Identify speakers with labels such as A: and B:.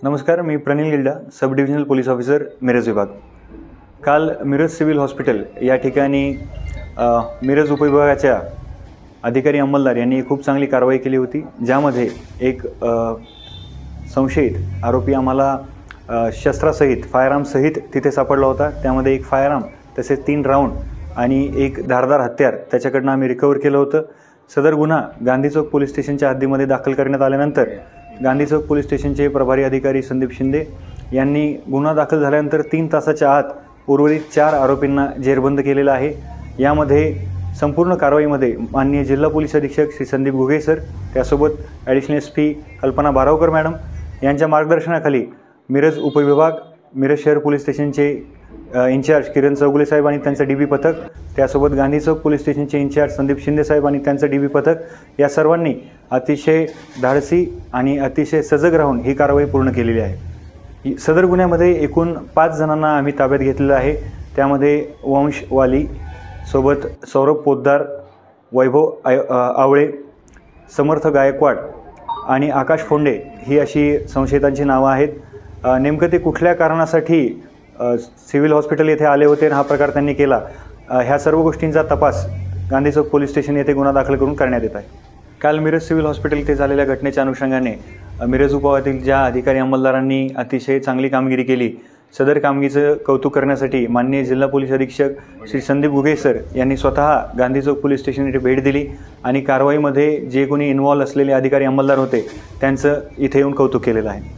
A: नमस्कार, मी Pranil Gilda, sub divisional police officer, Miraj विभाग। काल मिरज सिव्हिल हॉस्पिटल या ठिकाणी मिरज उपविभागाच्या अधिकारी अंमलदार यांनी खूप चांगली कारवाई केली होती, ज्यामध्ये एक संशयित आरोपी आम्हाला शस्त्रासहित फायरआर्मसहित तिथे सापडला होता। त्यामध्ये एक फायरआर्म तसेच 3 राऊंड आणि एक धारदार हत्यार त्याच्याकडनं आम्ही रिकवर केलं होतं। सदर गुन्हा गांधी चौक पोलीस स्टेशनच्या हद्दीमध्ये दाखल करण्यात आल्यानंतर गांधी चौक पोलीस स्टेशनचे प्रभारी अधिकारी संदीप शिंदे यांनी गुन्हा दाखल झाल्यानंतर 3 तासाच्या आत उर्वरित 4 आरोपींना जेरबंद केलेलं आहे। यामध्ये संपूर्ण कारवाईमध्ये माननीय जिल्हा पोलीस अधीक्षक श्री संदीप घुगे सर, त्यासोबत ॲडिशनल SP कल्पना बारावकर मॅडम यांच्या मार्गदर्शनाखाली मिरज उपविभाग, मिरज शहर पोलीस स्टेशनचे इंचार्ज किरण चौगुले साहेब आणि त्यांचं DB पथक, त्यासोबत गांधी चौक पोलीस स्टेशनचे इंचार्ज संदीप शिंदे साहेब आणि त्यांचं DB पथक या सर्वांनी अतिशय धाडसी आणि अतिशय सजग राहून ही कारवाई पूर्ण केलेली आहे। सदर गुन्ह्यामध्ये एकूण 5 जणांना आम्ही ताब्यात घेतलेलं आहे। त्यामध्ये वंश वाली सोबत सौरभ पोद्दार, वैभव आवळे, समर्थ गायकवाड आणि आकाश फोंडे ही अशी संशयितांची नावं आहेत। नेमकं ते कुठल्या कारणासाठी सिव्हिल हॉस्पिटल येथे आले होते आणि हा प्रकार त्यांनी केला, ह्या सर्व गोष्टींचा तपास गांधी चौक पोलीस स्टेशन येथे गुन्हा दाखल करून करण्यात येत आहे। काल मिरज सिव्हिल हॉस्पिटल येथे झालेल्या घटनेच्या अनुषंगाने मिरज उपविभागातील ज्या अधिकारी अंमलदारांनी अतिशय चांगली कामगिरी केली, सदर कामगिरीचं कौतुक करण्यासाठी माननीय जिल्हा पोलीस अधीक्षक श्री संदीप घुगे सर यांनी स्वतः गांधी चौक पोलीस स्टेशन येथे भेट दिली आणि कारवाईमध्ये जे कोणी इन्व्हॉल्व असलेले अधिकारी अंमलदार होते त्यांचं इथे येऊन कौतुक केलेलं आहे।